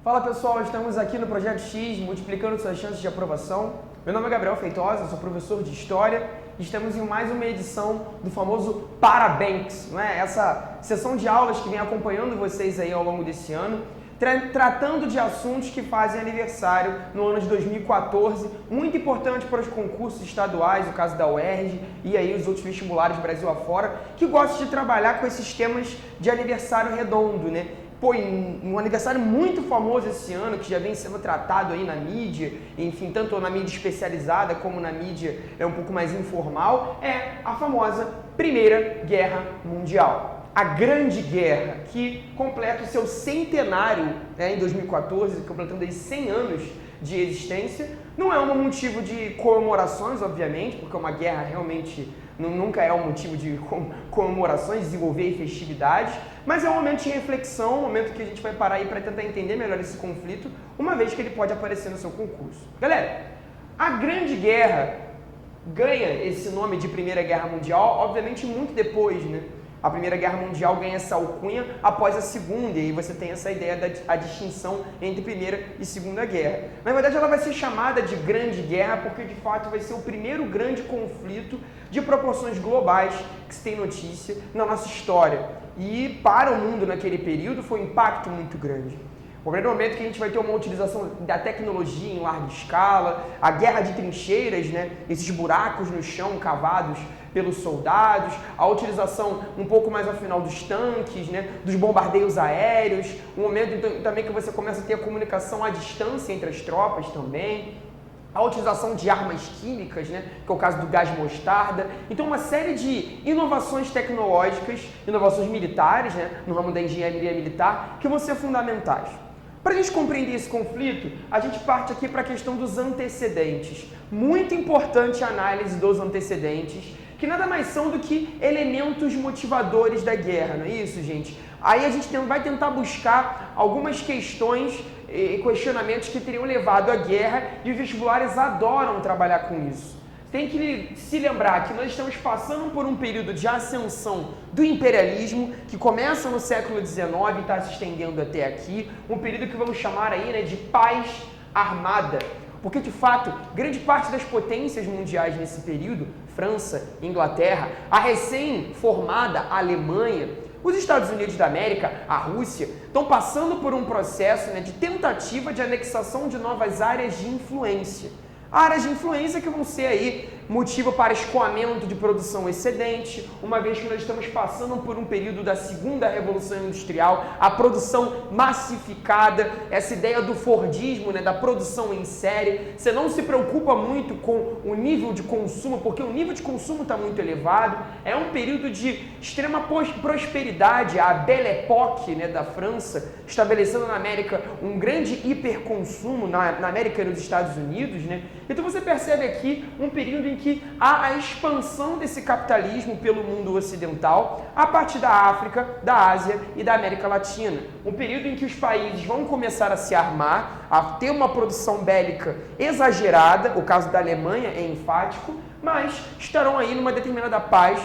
Fala pessoal, estamos aqui no Projeto X, multiplicando suas chances de aprovação. Meu nome é Gabriel Feitosa, sou professor de História e estamos em mais uma edição do famoso Parabanks, não é? Essa sessão de aulas que vem acompanhando vocês aí ao longo desse ano, tratando de assuntos que fazem aniversário no ano de 2014, muito importante para os concursos estaduais, no caso da UERJ e aí os outros vestibulares Brasil afora, que gostam de trabalhar com esses temas de aniversário redondo, né? Pô, um aniversário muito famoso esse ano, que já vem sendo tratado aí na mídia, enfim, tanto na mídia especializada como na mídia um pouco mais informal, é a famosa Primeira Guerra Mundial. A Grande Guerra, que completa o seu centenário, né, em 2014, completando aí 100 anos de existência. Não é um motivo de comemorações, obviamente, porque uma guerra realmente nunca é um motivo de comemorações, desenvolver festividades, mas é um momento de reflexão, um momento que a gente vai parar aí para tentar entender melhor esse conflito, uma vez que ele pode aparecer no seu concurso. Galera, a Grande Guerra ganha esse nome de Primeira Guerra Mundial, obviamente muito depois, né? A Primeira Guerra Mundial ganha essa alcunha após a Segunda, e aí você tem essa ideia da distinção entre Primeira e Segunda Guerra. Na verdade, ela vai ser chamada de Grande Guerra porque, de fato, vai ser o primeiro grande conflito de proporções globais que se tem notícia na nossa história. E para o mundo naquele período foi um impacto muito grande. O primeiro momento que a gente vai ter uma utilização da tecnologia em larga escala, a guerra de trincheiras, né? Esses buracos no chão cavados pelos soldados, a utilização um pouco mais ao final dos tanques, né? Dos bombardeios aéreos, um momento também que você começa a ter a comunicação à distância entre as tropas também, a utilização de armas químicas, né? Que é o caso do gás mostarda. Então, uma série de inovações tecnológicas, inovações militares, né? No ramo da engenharia militar, que vão ser fundamentais. Para a gente compreender esse conflito, a gente parte aqui para a questão dos antecedentes. Muito importante a análise dos antecedentes, que nada mais são do que elementos motivadores da guerra, não é isso, gente? Aí a gente vai tentar buscar algumas questões e questionamentos que teriam levado à guerra, e os vestibulares adoram trabalhar com isso. Tem que se lembrar que nós estamos passando por um período de ascensão do imperialismo, que começa no século XIX e está se estendendo até aqui, um período que vamos chamar aí, né, de paz armada. Porque, de fato, grande parte das potências mundiais nesse período, França, Inglaterra, a recém-formada Alemanha, os Estados Unidos da América, a Rússia, estão passando por um processo, né, de tentativa de anexação de novas áreas de influência. Áreas de influência que vão ser aí motivo para escoamento de produção excedente, uma vez que nós estamos passando por um período da segunda revolução industrial, a produção massificada, essa ideia do Fordismo, né, da produção em série. Você não se preocupa muito com o nível de consumo, porque o nível de consumo está muito elevado. É um período de extrema prosperidade, a Belle Époque, né, da França, estabelecendo na América um grande hiperconsumo, na América e nos Estados Unidos, né? Então você percebe aqui um período em que há a expansão desse capitalismo pelo mundo ocidental a partir da África, da Ásia e da América Latina. Um período em que os países vão começar a se armar, a ter uma produção bélica exagerada, o caso da Alemanha é enfático, mas estarão aí numa determinada paz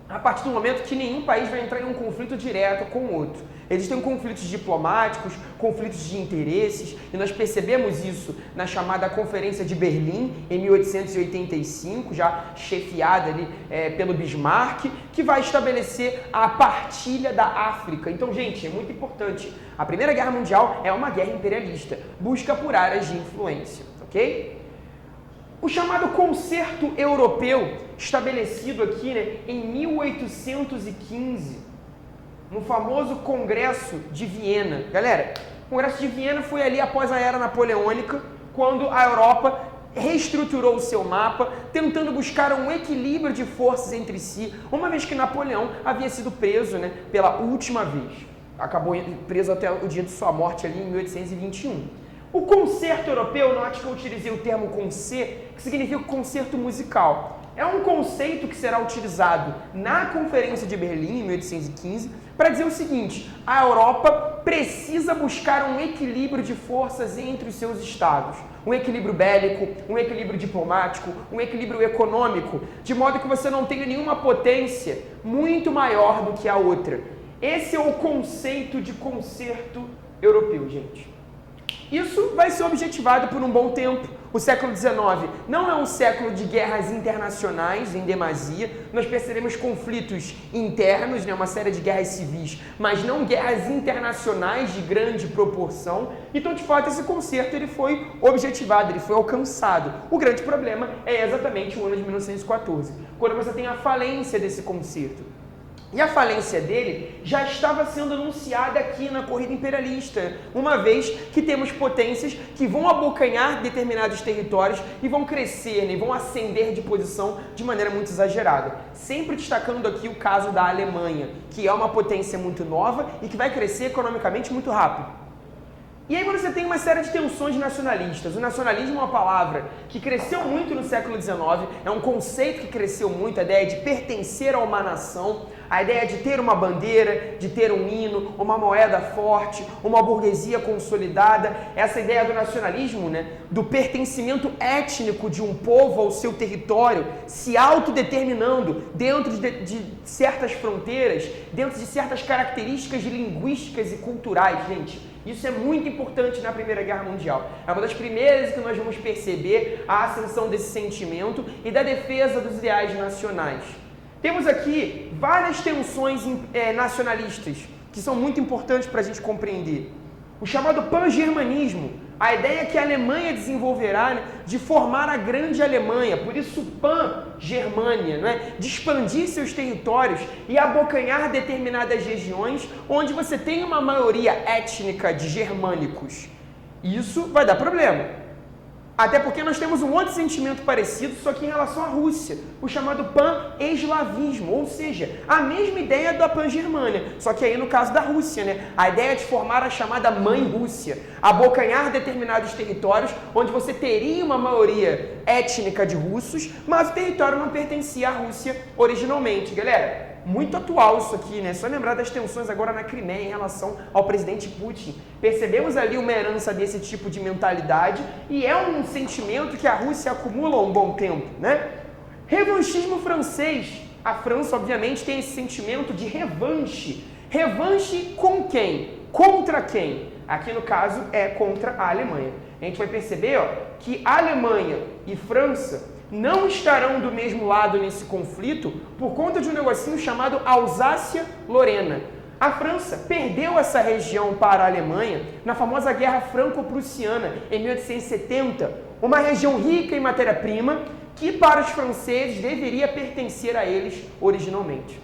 a partir do momento que nenhum país vai entrar em um conflito direto com o outro. Existem conflitos diplomáticos, conflitos de interesses, e nós percebemos isso na chamada Conferência de Berlim, em 1885, já chefiada ali pelo Bismarck, que vai estabelecer a partilha da África. Então, gente, é muito importante. A Primeira Guerra Mundial é uma guerra imperialista, busca por áreas de influência, ok? O chamado Concerto Europeu, estabelecido aqui, né, em 1815, no famoso Congresso de Viena. Galera, o Congresso de Viena foi ali após a Era Napoleônica, quando a Europa reestruturou o seu mapa, tentando buscar um equilíbrio de forças entre si, uma vez que Napoleão havia sido preso, né, pela última vez. Acabou preso até o dia de sua morte ali em 1821. O Concerto Europeu, note que eu utilizei o termo com C, que significa concerto musical. É um conceito que será utilizado na Conferência de Berlim, em 1815, para dizer o seguinte: a Europa precisa buscar um equilíbrio de forças entre os seus estados. Um equilíbrio bélico, um equilíbrio diplomático, um equilíbrio econômico, de modo que você não tenha nenhuma potência muito maior do que a outra. Esse é o conceito de concerto europeu, gente. Isso vai ser objetivado por um bom tempo. O século XIX não é um século de guerras internacionais em demasia. Nós percebemos conflitos internos, uma série de guerras civis, mas não guerras internacionais de grande proporção. Então, de fato, esse concerto ele foi objetivado, ele foi alcançado. O grande problema é exatamente o ano de 1914, quando você tem a falência desse concerto. E a falência dele já estava sendo anunciada aqui na corrida imperialista, uma vez que temos potências que vão abocanhar determinados territórios e vão crescer, e vão ascender de posição de maneira muito exagerada. Sempre destacando aqui o caso da Alemanha, que é uma potência muito nova e que vai crescer economicamente muito rápido. E aí você tem uma série de tensões nacionalistas. O nacionalismo é uma palavra que cresceu muito no século XIX, é um conceito que cresceu muito, a ideia de pertencer a uma nação, a ideia de ter uma bandeira, de ter um hino, uma moeda forte, uma burguesia consolidada, essa ideia do nacionalismo, do pertencimento étnico de um povo ao seu território, se autodeterminando dentro de certas fronteiras, dentro de certas características linguísticas e culturais, gente. Isso é muito importante na Primeira Guerra Mundial. É uma das primeiras que nós vamos perceber a ascensão desse sentimento e da defesa dos ideais nacionais. Temos aqui várias tensões nacionalistas que são muito importantes para a gente compreender. O chamado pan-germanismo, a ideia que a Alemanha desenvolverá de formar a grande Alemanha, por isso pan-Germânia, de expandir seus territórios e abocanhar determinadas regiões onde você tem uma maioria étnica de germânicos. Isso vai dar problema. Até porque nós temos um outro sentimento parecido, só que em relação à Rússia, o chamado pan-eslavismo, ou seja, a mesma ideia da pan-germânia, só que aí no caso da Rússia, a ideia de formar a chamada mãe Rússia, abocanhar determinados territórios onde você teria uma maioria étnica de russos, mas o território não pertencia à Rússia originalmente. Galera, muito atual isso aqui, Só lembrar das tensões agora na Crimeia em relação ao presidente Putin. Percebemos ali uma herança desse tipo de mentalidade e é um sentimento que a Rússia acumula há um bom tempo, Revanchismo francês. A França, obviamente, tem esse sentimento de revanche. Revanche com quem? Contra quem? Aqui, no caso, é contra a Alemanha. A gente vai perceber que Alemanha e França não estarão do mesmo lado nesse conflito por conta de um negocinho chamado Alsácia-Lorena. A França perdeu essa região para a Alemanha na famosa Guerra Franco-Prussiana, em 1870, uma região rica em matéria-prima que para os franceses deveria pertencer a eles originalmente.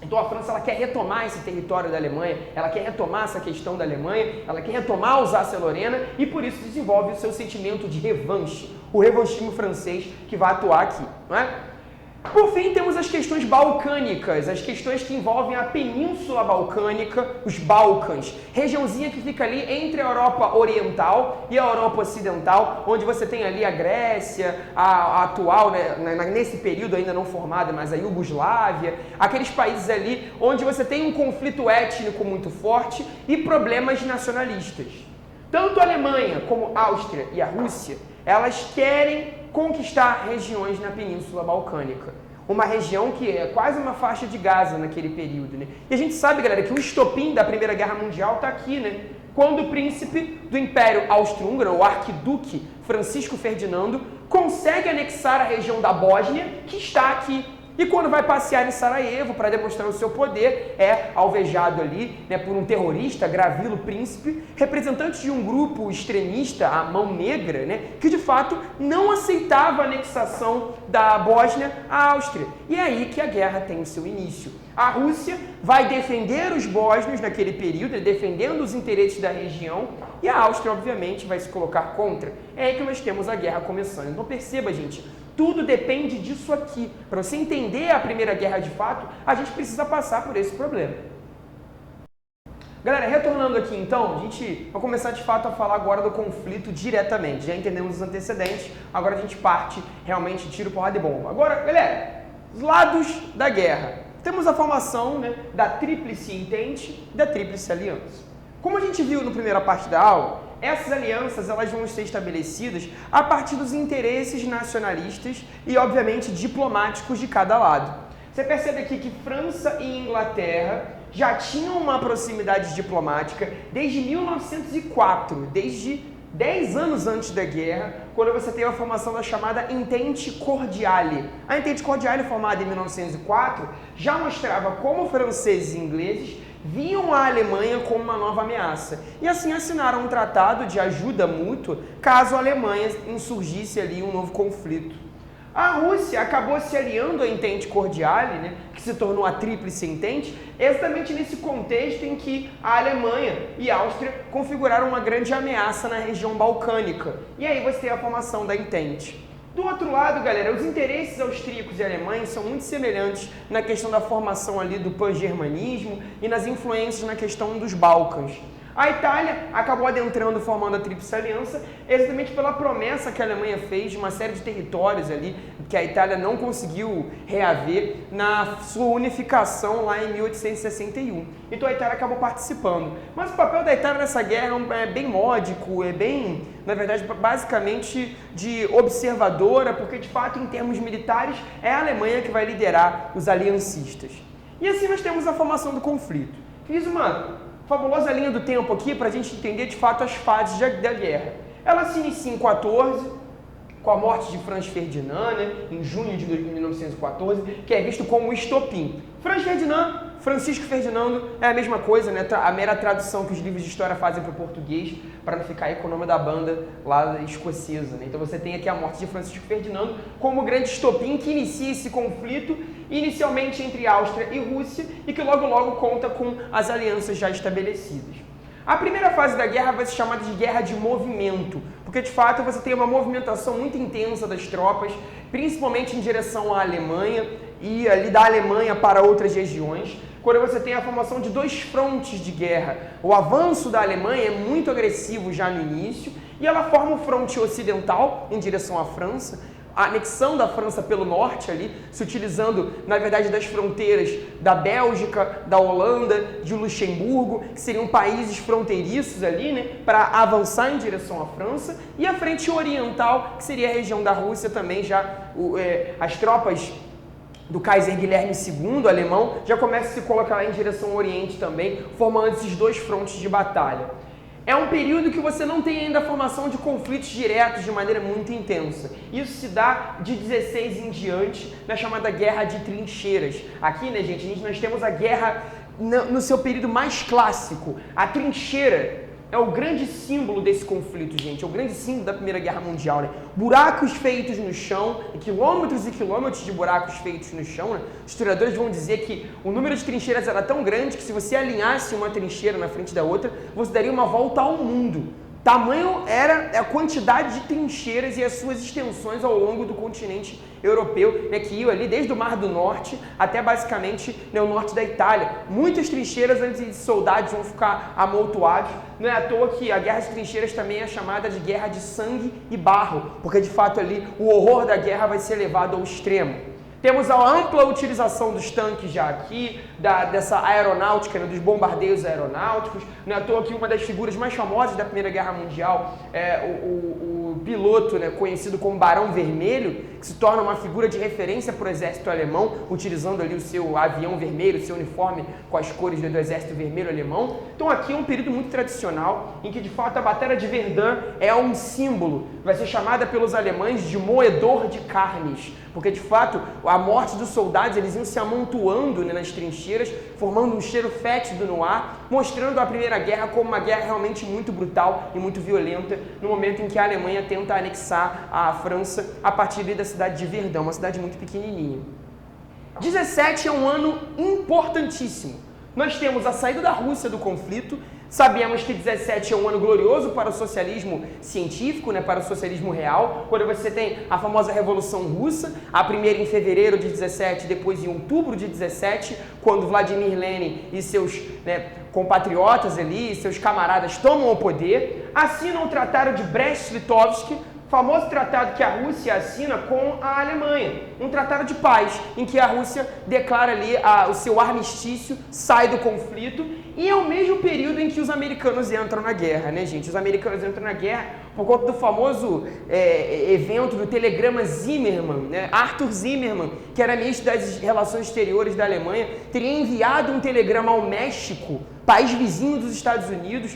Então a França ela quer retomar esse território da Alemanha, ela quer retomar essa questão da Alemanha, ela quer retomar a Alsácia-Lorena e por isso desenvolve o seu sentimento de revanche, o revanchismo francês que vai atuar aqui, Por fim, temos as questões balcânicas, as questões que envolvem a Península Balcânica, os Balcãs, regiãozinha que fica ali entre a Europa Oriental e a Europa Ocidental, onde você tem ali a Grécia, a atual, nesse período ainda não formada, mas a Iugoslávia, aqueles países ali onde você tem um conflito étnico muito forte e problemas nacionalistas. Tanto a Alemanha como a Áustria e a Rússia, elas querem conquistar regiões na Península Balcânica. Uma região que é quase uma faixa de Gaza naquele período, E a gente sabe, galera, que o estopim da Primeira Guerra Mundial está aqui, Quando o príncipe do Império Austro-Húngaro, o arquiduque Francisco Ferdinando, consegue anexar a região da Bósnia, que está aqui. E quando vai passear em Sarajevo para demonstrar o seu poder, é alvejado ali por um terrorista, Gravilo Príncipe, representante de um grupo extremista, a Mão Negra, que de fato não aceitava a anexação da Bósnia à Áustria. E é aí que a guerra tem o seu início. A Rússia vai defender os bósnios naquele período, defendendo os interesses da região, e a Áustria, obviamente, vai se colocar contra. É aí que nós temos a guerra começando. Então perceba, gente, tudo depende disso aqui. Para você entender a Primeira Guerra de fato, a gente precisa passar por esse problema. Galera, retornando aqui então, a gente vai começar de fato a falar agora do conflito diretamente. Já entendemos os antecedentes, agora a gente parte realmente tiro, porrada e bomba. Agora, galera, os lados da guerra. Temos a formação da Tríplice Entente e da Tríplice Aliança. Como a gente viu na primeira parte da aula, essas alianças elas vão ser estabelecidas a partir dos interesses nacionalistas e, obviamente, diplomáticos de cada lado. Você percebe aqui que França e Inglaterra já tinham uma proximidade diplomática desde 1904, desde 10 anos antes da guerra, quando você teve a formação da chamada Entente Cordiale. A Entente Cordiale, formada em 1904, já mostrava como franceses e ingleses viam a Alemanha como uma nova ameaça. E assim assinaram um tratado de ajuda mútua caso a Alemanha insurgisse ali um novo conflito. A Rússia acabou se aliando à Entente Cordiale, né, que se tornou a Tríplice Entente, exatamente nesse contexto em que a Alemanha e a Áustria configuraram uma grande ameaça na região balcânica. E aí você tem a formação da Entente. Do outro lado, galera, os interesses austríacos e alemães são muito semelhantes na questão da formação ali do pan-germanismo e nas influências na questão dos Balcãs. A Itália acabou adentrando, formando a Tríplice Aliança, exatamente pela promessa que a Alemanha fez de uma série de territórios ali, que a Itália não conseguiu reaver na sua unificação lá em 1861. Então a Itália acabou participando. Mas o papel da Itália nessa guerra é bem módico, é bem, na verdade, basicamente de observadora, porque de fato, em termos militares, é a Alemanha que vai liderar os aliancistas. E assim nós temos a formação do conflito. Fiz uma fabulosa linha do tempo aqui para a gente entender de fato as fases da guerra. Ela se inicia em 14, com a morte de Franz Ferdinand, né, em junho de 1914, que é visto como o estopim. Franz Ferdinand, Francisco Ferdinando, é a mesma coisa, né? A mera tradução que os livros de história fazem para o português, para não ficar aí com o nome da banda lá escocesa, né? Então você tem aqui a morte de Francisco Ferdinando como o grande estopim que inicia esse conflito, inicialmente entre Áustria e Rússia, e que logo logo conta com as alianças já estabelecidas. A primeira fase da guerra vai ser chamada de guerra de movimento, porque de fato você tem uma movimentação muito intensa das tropas, principalmente em direção à Alemanha e ali da Alemanha para outras regiões, quando você tem a formação de dois frontes de guerra. O avanço da Alemanha é muito agressivo já no início, e ela forma o fronte ocidental em direção à França, a anexão da França pelo norte ali, se utilizando, na verdade, das fronteiras da Bélgica, da Holanda, de Luxemburgo, que seriam países fronteiriços ali, né, para avançar em direção à França, e a frente oriental, que seria a região da Rússia também, já as tropas do Kaiser Guilherme II, alemão, já começam a se colocar em direção ao Oriente também, formando esses dois frontes de batalha. É um período que você não tem ainda a formação de conflitos diretos de maneira muito intensa. Isso se dá de 16 em diante, na chamada Guerra de Trincheiras. Aqui, né, gente, nós temos a guerra no seu período mais clássico. A trincheira é o grande símbolo desse conflito, gente. É o grande símbolo da Primeira Guerra Mundial, né? Buracos feitos no chão, quilômetros e quilômetros de buracos feitos no chão, né? Os historiadores vão dizer que o número de trincheiras era tão grande que se você alinhasse uma trincheira na frente da outra, você daria uma volta ao mundo. Tamanho era a quantidade de trincheiras e as suas extensões ao longo do continente europeu, né, que ia ali desde o Mar do Norte até basicamente, né, o norte da Itália. Muitas trincheiras antes de soldados vão ficar amontoados. Não é à toa que a Guerra de Trincheiras também é chamada de Guerra de Sangue e Barro, porque de fato ali o horror da guerra vai ser levado ao extremo. Temos a ampla utilização dos tanques já aqui, dessa aeronáutica, né, dos bombardeios aeronáuticos. Não é à toa que uma das figuras mais famosas da Primeira Guerra Mundial é o piloto, né, conhecido como Barão Vermelho, que se torna uma figura de referência para o exército alemão, utilizando ali o seu avião vermelho, o seu uniforme com as cores do exército vermelho alemão. Então aqui é um período muito tradicional, em que de fato a Batalha de Verdun é um símbolo, vai ser chamada pelos alemães de moedor de carnes, porque de fato a morte dos soldados, eles iam se amontoando, né, nas trincheiras, formando um cheiro fétido no ar, mostrando a Primeira Guerra como uma guerra realmente muito brutal e muito violenta, no momento em que a Alemanha tenta anexar a França a partir da cidade de Verdun, uma cidade muito pequenininha. 17 é um ano importantíssimo. Nós temos a saída da Rússia do conflito. Sabemos que 17 é um ano glorioso para o socialismo científico, né, para o socialismo real, quando você tem a famosa Revolução Russa, a primeira em fevereiro de 17, depois em outubro de 17, quando Vladimir Lenin e seus, né, compatriotas ali, seus camaradas tomam o poder, assinam o Tratado de Brest-Litovsk, famoso tratado que a Rússia assina com a Alemanha, um tratado de paz, em que a Rússia declara ali o seu armistício, sai do conflito, e é o mesmo período em que os americanos entram na guerra, né, gente? Os americanos entram na guerra por conta do famoso evento do telegrama Zimmermann, né? Arthur Zimmermann, que era ministro das Relações Exteriores da Alemanha, teria enviado um telegrama ao México, país vizinho dos Estados Unidos,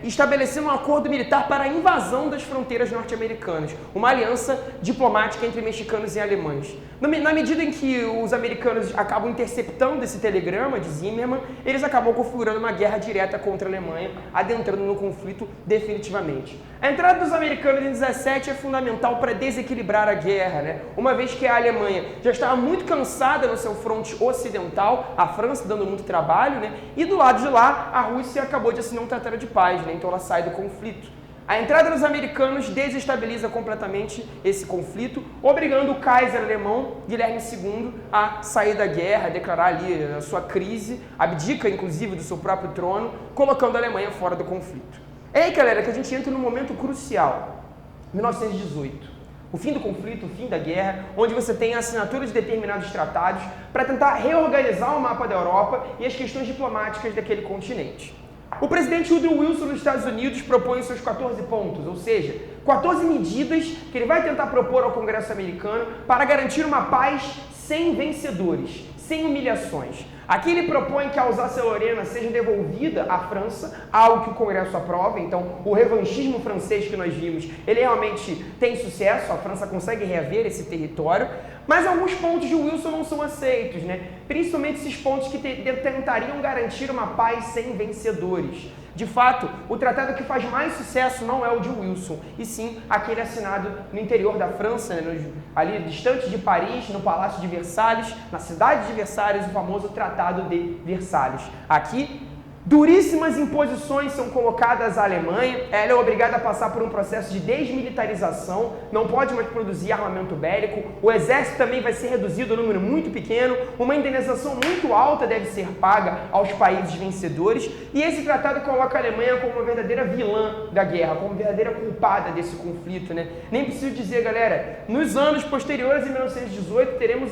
estabelecendo um acordo militar para a invasão das fronteiras norte-americanas, uma aliança diplomática entre mexicanos e alemães. Na medida em que os americanos acabam interceptando esse telegrama de Zimmermann, eles acabam configurando uma guerra direta contra a Alemanha, adentrando no conflito definitivamente. A entrada dos americanos em 17 é fundamental para desequilibrar a guerra, né? Uma vez que a Alemanha já estava muito cansada no seu fronte ocidental, a França dando muito trabalho, né? E do lado de lá, a Rússia acabou de assinar um tratado de paz, né? Então ela sai do conflito. A entrada dos americanos desestabiliza completamente esse conflito, obrigando o Kaiser alemão, Guilherme II, a sair da guerra, a declarar ali a sua crise, abdica inclusive do seu próprio trono, colocando a Alemanha fora do conflito. É aí, galera, que a gente entra num momento crucial, 1918. O fim do conflito, o fim da guerra, onde você tem a assinatura de determinados tratados para tentar reorganizar o mapa da Europa e as questões diplomáticas daquele continente. O presidente Woodrow Wilson dos Estados Unidos propõe os seus 14 pontos, ou seja, 14 medidas que ele vai tentar propor ao Congresso americano para garantir uma paz sem vencedores, sem humilhações. Aqui ele propõe que a Alsácia-Lorena seja devolvida à França, algo que o Congresso aprova. Então, o revanchismo francês que nós vimos, ele realmente tem sucesso, a França consegue reaver esse território, mas alguns pontos de Wilson não são aceitos, né? Principalmente esses pontos que tentariam garantir uma paz sem vencedores. De fato, o tratado que faz mais sucesso não é o de Wilson, e sim aquele assinado no interior da França, né, ali distante de Paris, no Palácio de Versalhes, na cidade de Versalhes, o famoso Tratado de Versalhes. Aqui, duríssimas imposições são colocadas à Alemanha, ela é obrigada a passar por um processo de desmilitarização, não pode mais produzir armamento bélico, o exército também vai ser reduzido a um número muito pequeno, uma indenização muito alta deve ser paga aos países vencedores, e esse tratado coloca a Alemanha como uma verdadeira vilã da guerra, como verdadeira culpada desse conflito, né? Nem preciso dizer, galera, nos anos posteriores, em 1918, teremos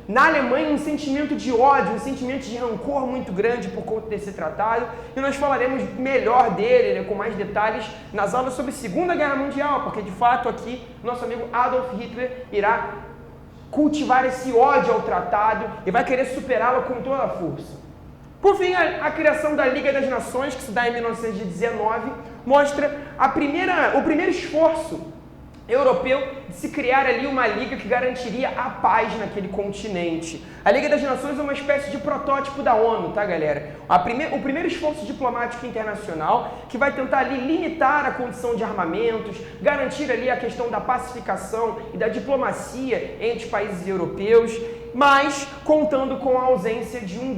na Alemanha um sentimento de ódio, um sentimento de rancor muito grande por conta desse tratado, e nós falaremos melhor dele, né, com mais detalhes, nas aulas sobre a Segunda Guerra Mundial, porque de fato aqui nosso amigo Adolf Hitler irá cultivar esse ódio ao tratado e vai querer superá-lo com toda a força. Por fim, a criação da Liga das Nações, que se dá em 1919, mostra o primeiro esforço europeu de se criar ali uma liga que garantiria a paz naquele continente. A Liga das Nações é uma espécie de protótipo da ONU, tá, galera? O primeiro esforço diplomático internacional que vai tentar ali limitar a condição de armamentos, garantir ali a questão da pacificação e da diplomacia entre os países europeus, mas contando com a ausência de um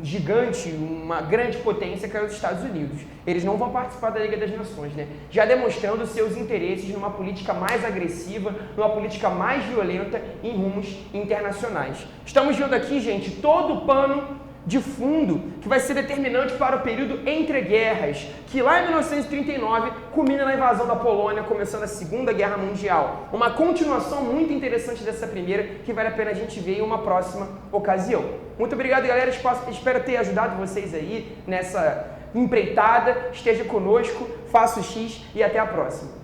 gigante, uma grande potência que é os Estados Unidos. Eles não vão participar da Liga das Nações, né? Já demonstrando seus interesses numa política mais agressiva, numa política mais violenta em rumos internacionais. Estamos vendo aqui, gente, todo o pano de fundo que vai ser determinante para o período entre guerras, que lá em 1939 culmina na invasão da Polônia, começando a Segunda Guerra Mundial. Uma continuação muito interessante dessa primeira, que vale a pena a gente ver em uma próxima ocasião. Muito obrigado, galera. Espero ter ajudado vocês aí nessa empreitada. Esteja conosco, faça o X e até a próxima.